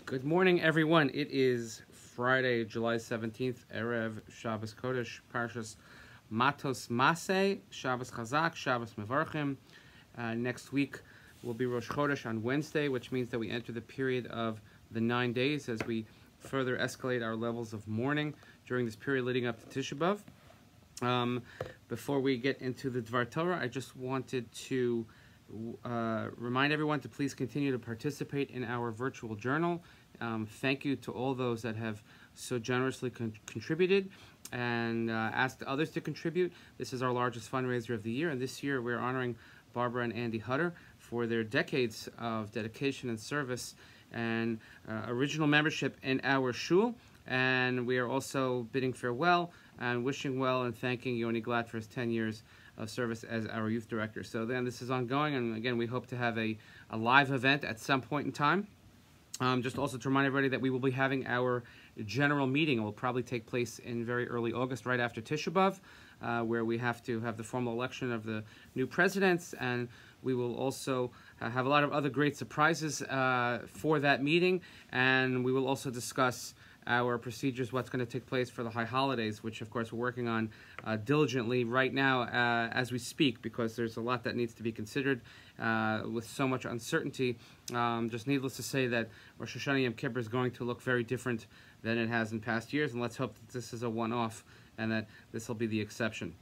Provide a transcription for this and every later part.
Good morning, everyone. It is Friday, July 17th, Erev Shabbos Kodesh, Parshas Mattot-Massei, Shabbos Chazak, Shabbos Mevarchim. Next week will be Rosh Chodesh on Wednesday, which means that we enter the period of the 9 days as we further escalate our levels of mourning during this period leading up to Tisha B'Av. Before we get into the Dvar Torah, I just wanted to remind everyone to please continue to participate in our virtual journal. Thank you to all those that have so generously contributed and asked others to contribute. This is our largest fundraiser of the year, and this year we're honoring Barbara and Andy Hutter for their decades of dedication and service and original membership in our shul. And we are also bidding farewell and wishing well and thanking Yoni Glad for his 10 years of service as our youth director. So then this is ongoing, and again, we hope to have a live event at some point in time. Just also to remind everybody that we will be having our general meeting. It will probably take place in very early August, right after Tisha B'Av, where we have to have the formal election of the new presidents, and we will also have a lot of other great surprises for that meeting, and we will also discuss our procedures, what's going to take place for the high holidays, which of course we're working on diligently right now as we speak, because there's a lot that needs to be considered with so much uncertainty. Just needless to say that Rosh Hashanah Yom Kippur is going to look very different than it has in past years, and let's hope that this is a one-off and that this will be the exception.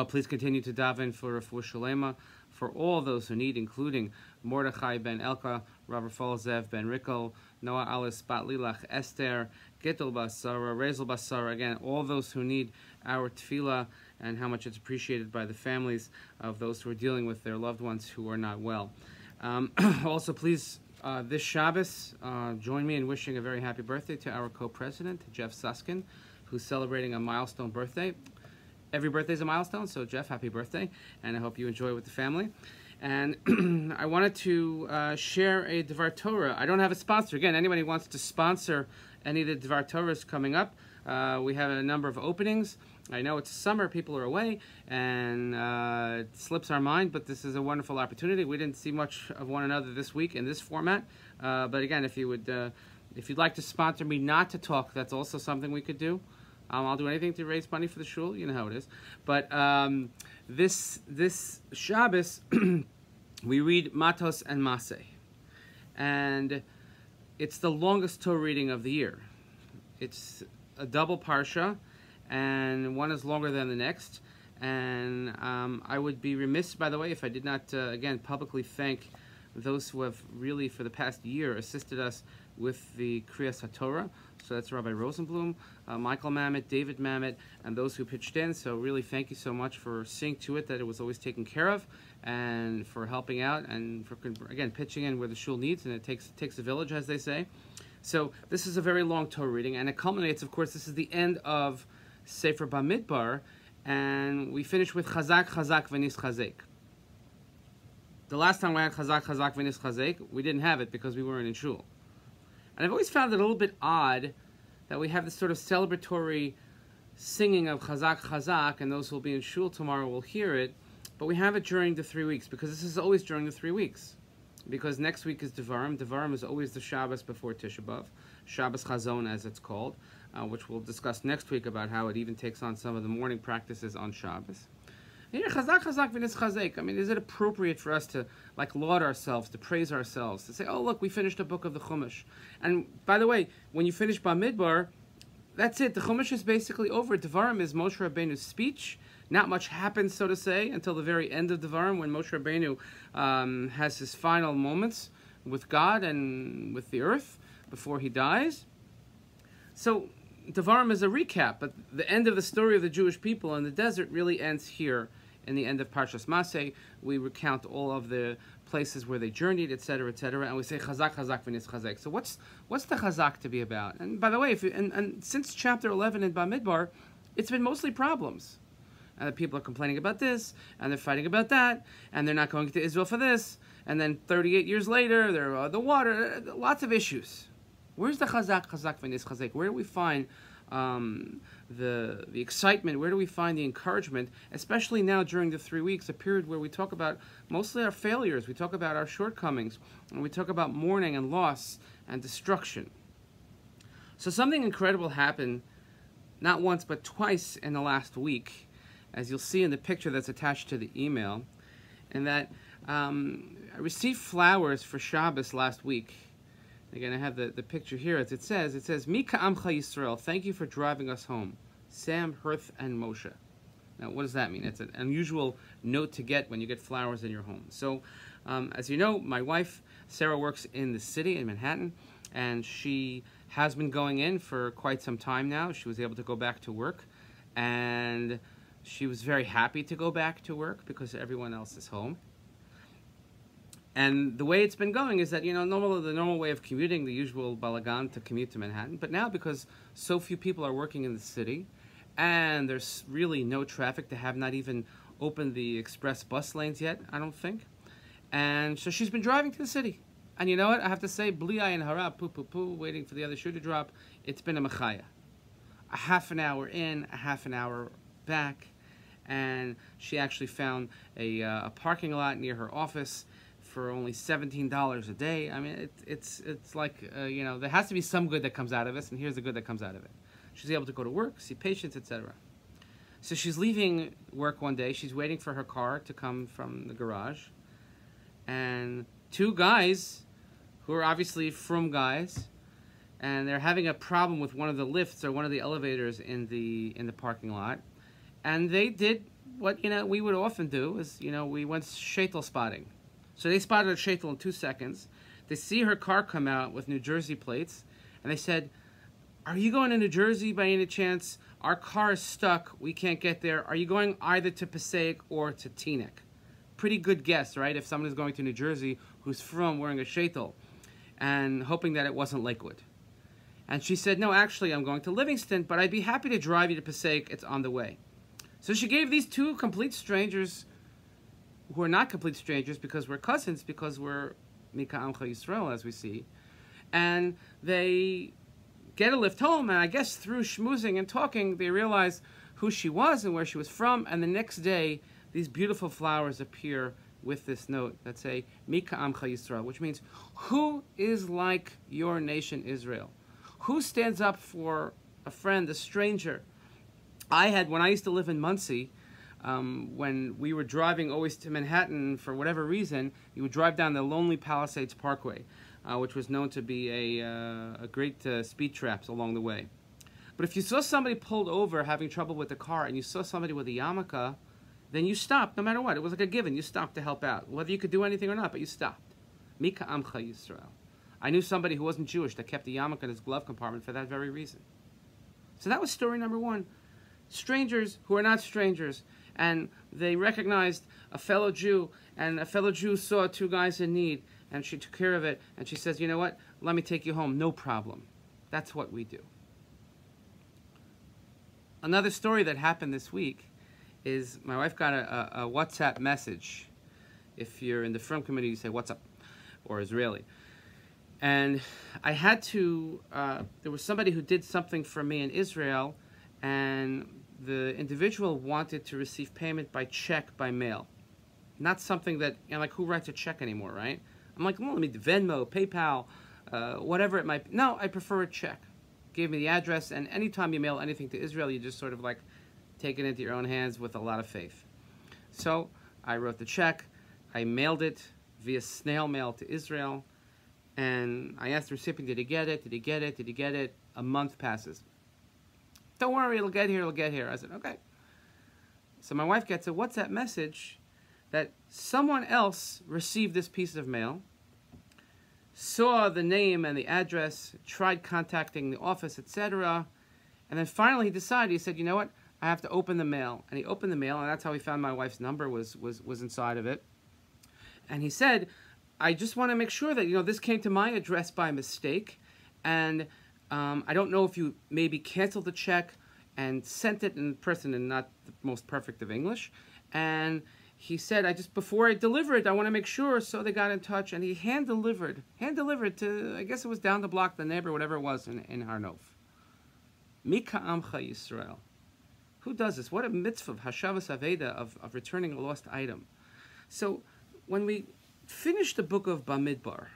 Please continue to daven for Refuah Shalema for all those who need, including Mordechai ben Elka, Robert Falzev ben Rickel, Noah Alice Bat Lilach, Esther, Gittel Basara, Rezel Basara, again, all those who need our tefillah, and how much it's appreciated by the families of those who are dealing with their loved ones who are not well. Also, please, this Shabbos, join me in wishing a very happy birthday to our co-president, Jeff Suskin, who's celebrating a milestone birthday. Every birthday is a milestone, so Jeff, happy birthday, and I hope you enjoy it with the family. And I wanted to share a Dvar Torah. I don't have a sponsor. Again, anybody who wants to sponsor any of the Dvar Torahs coming up, we have a number of openings. I know it's summer, people are away, and it slips our mind, but this is a wonderful opportunity. We didn't see much of one another this week in this format, but again, if you'd like to sponsor me not to talk, that's also something we could do. I'll do anything to raise money for the shul. You know how it is. But this Shabbos, we read Matos and Massei. And it's the longest Torah reading of the year. It's a double parsha, and one is longer than the next. And I would be remiss, by the way, if I did not, again, publicly thank those who have really, for the past year, assisted us with the Kriyas HaTorah. So that's Rabbi Rosenblum, Michael Mamet, David Mamet, and those who pitched in. So really thank you so much for seeing to it that it was always taken care of, and for helping out, and for, again, pitching in where the shul needs, and it takes a village, as they say. So this is a very long Torah reading, and it culminates, of course, this is the end of Sefer Bamidbar, and we finish with Chazak, Chazak, V'nis Chazek. The last time we had Chazak, Chazak, V'nis Chazek, we didn't have it because we weren't in shul. And I've always found it a little bit odd that we have this sort of celebratory singing of Chazak, Chazak, and those who will be in shul tomorrow will hear it, but we have it during the 3 weeks, because this is always during the 3 weeks. Because next week is Devarim. Devarim is always the Shabbos before Tisha B'Av, Shabbos Chazon as it's called, which we'll discuss next week about how it even takes on some of the morning practices on Shabbos. Here, Chazak, Chazak, V'nis Chazek. I mean, is it appropriate for us to laud ourselves, to praise ourselves, to say, oh, look, we finished a book of the Chumash? And by the way, when you finish Bamidbar, that's it. The Chumash is basically over. Devarim is Moshe Rabbeinu's speech. Not much happens, so to say, until the very end of Devarim, when Moshe Rabbeinu has his final moments with God and with the earth before he dies. So Devarim is a recap, but the end of the story of the Jewish people in the desert really ends here in the end of Parshas Massei. We recount all of the places where they journeyed, etc., etc., and we say Chazak, Chazak, V'nis Chazek. So what's the Chazak to be about? And by the way, and since chapter 11 in Bamidbar, it's been mostly problems. And the people are complaining about this, and they're fighting about that, and they're not going to Israel for this, and then 38 years later, they're the water, lots of issues. Where's the Chazak, Chazak, V'nis Chazek? Where do we find the excitement? Where do we find the encouragement, especially now during the 3 weeks, a period where we talk about mostly our failures, we talk about our shortcomings, and we talk about mourning and loss and destruction. So something incredible happened not once but twice in the last week, as you'll see in the picture that's attached to the email, and that I received flowers for Shabbos last week. Again, I have the picture here. As it says, Mi K'Amcha Yisrael, thank you for driving us home. Sam, Hirth, and Moshe. Now, what does that mean? It's an unusual note to get when you get flowers in your home. So, as you know, my wife, Sarah, works in the city, in Manhattan, and she has been going in for quite some time now. She was able to go back to work, and she was very happy to go back to work because everyone else is home. And the way it's been going is that, the normal way of commuting, the usual balagan to commute to Manhattan. But now, because so few people are working in the city, and there's really no traffic, they have not even opened the express bus lanes yet, I don't think. And so she's been driving to the city. And you know what? I have to say, bli ayin hara, poo, waiting for the other shoe to drop, it's been a mechaya. A half an hour in, a half an hour back. And she actually found a parking lot near her office for only $17 a day. I mean, it's like, there has to be some good that comes out of this, and here's the good that comes out of it. She's able to go to work, see patients, etc. So she's leaving work one day. She's waiting for her car to come from the garage. And two guys, who are obviously frum guys, and they're having a problem with one of the lifts or one of the elevators in the parking lot. And they did what, we would often do, is, we went shaitel spotting. So they spotted a shaitel in 2 seconds. They see her car come out with New Jersey plates, and they said, "Are you going to New Jersey by any chance? Our car is stuck. We can't get there. Are you going either to Passaic or to Teaneck?" Pretty good guess, right? If someone is going to New Jersey who's from wearing a shaitel, and hoping that it wasn't Lakewood. And she said, "No, actually, I'm going to Livingston, but I'd be happy to drive you to Passaic. It's on the way." So she gave these two complete strangers, who are not complete strangers because we're cousins, because we're Mi K'Amcha Yisrael, as we see, and they get a lift home, and I guess through schmoozing and talking, they realize who she was and where she was from, and the next day, these beautiful flowers appear with this note that say, Mi K'Amcha Yisrael, which means, who is like your nation Israel? Who stands up for a friend, a stranger? When I used to live in Monsey, when we were driving always to Manhattan for whatever reason, you would drive down the Lonely Palisades Parkway, which was known to be a great speed traps along the way. But if you saw somebody pulled over having trouble with the car, and you saw somebody with a yarmulke, then you stopped, no matter what. It was like a given. You stopped to help out, whether you could do anything or not, but you stopped. Mi K'Amcha Yisrael. I knew somebody who wasn't Jewish that kept a yarmulke in his glove compartment for that very reason. So that was story number one. Strangers who are not strangers, and they recognized a fellow Jew, and a fellow Jew saw two guys in need, and she took care of it, and she says, "You know what? Let me take you home. No problem." That's what we do. Another story that happened this week is my wife got a WhatsApp message. If you're in the frum community, you say "What's up?" or Israeli. And I had to, there was somebody who did something for me in Israel, and the individual wanted to receive payment by check, by mail. Not something that, like, who writes a check anymore, right? I'm like, well, let me do Venmo, PayPal, whatever it might be. No, I prefer a check. Gave me the address, and anytime you mail anything to Israel, you just sort of like take it into your own hands with a lot of faith. So I wrote the check, I mailed it via snail mail to Israel, and I asked the recipient, did he get it? Did he get it? Did he get it? A month passes. "Don't worry, it'll get here, it'll get here." I said, okay. So my wife gets a WhatsApp message that someone else received this piece of mail, saw the name and the address, tried contacting the office, etc. And then finally he decided, he said, "You know what? I have to open the mail." And he opened the mail, and that's how he found my wife's number was inside of it. And he said, "I just want to make sure that, this came to my address by mistake, and I don't know if you maybe canceled the check and sent it in person in not the most perfect of English." And he said, before I deliver it, I want to make sure. So they got in touch, and he hand delivered to, I guess it was down the block, the neighbor, whatever it was, in Harnof. Mi K'Amcha Yisrael. Who does this? What a mitzvah of Hashavas Aveda, of returning a lost item. So when we finish the book of Bamidbar,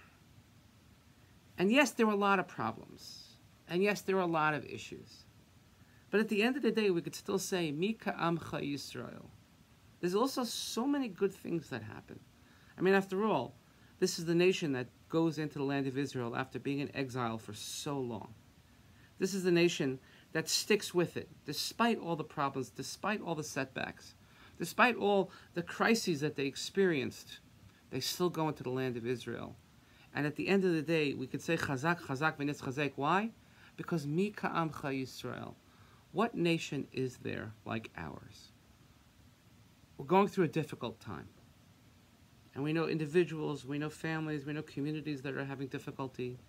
and yes, there were a lot of problems, and yes, there were a lot of issues, but at the end of the day, we could still say, Mi K'Amcha Yisrael. There's also so many good things that happen. I mean, after all, this is the nation that goes into the land of Israel after being in exile for so long. This is the nation that sticks with it, despite all the problems, despite all the setbacks, despite all the crises that they experienced. They still go into the land of Israel. And at the end of the day, we could say, Chazak, Chazak, v'nitz chazek. Why? Because Mi K'Amcha Yisrael. What nation is there like ours? We're going through a difficult time. And we know individuals, we know families, we know communities that are having difficulty.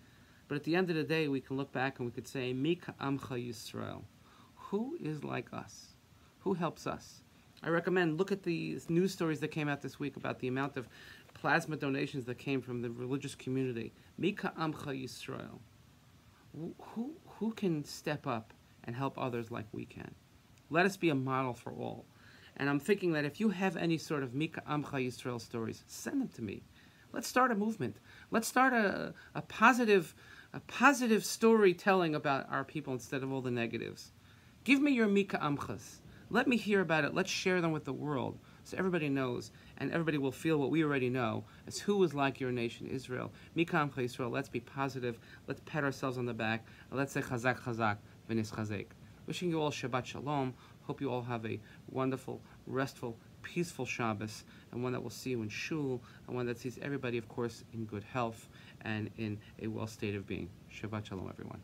But at the end of the day, we can look back and we could say, Mi K'Amcha Yisrael. Who is like us? Who helps us? I recommend, look at the news stories that came out this week about the amount of plasma donations that came from the religious community. Mi K'Amcha Yisrael. Who can step up and help others like we can? Let us be a model for all. And I'm thinking that if you have any sort of Mi K'Amcha Yisrael stories, send them to me. Let's start a movement. Let's start a positive storytelling about our people instead of all the negatives. Give me your Mi K'Amchas. Let me hear about it. Let's share them with the world so everybody knows and everybody will feel what we already know as who is like your nation, Israel. Mi K'Amcha Yisrael. Let's be positive. Let's pat ourselves on the back. And let's say Chazak, Chazak, v'nis chazek. Wishing you all Shabbat Shalom. Hope you all have a wonderful, restful, peaceful Shabbos, and one that will see you in shul, and one that sees everybody, of course, in good health and in a well state of being. Shabbat Shalom, everyone.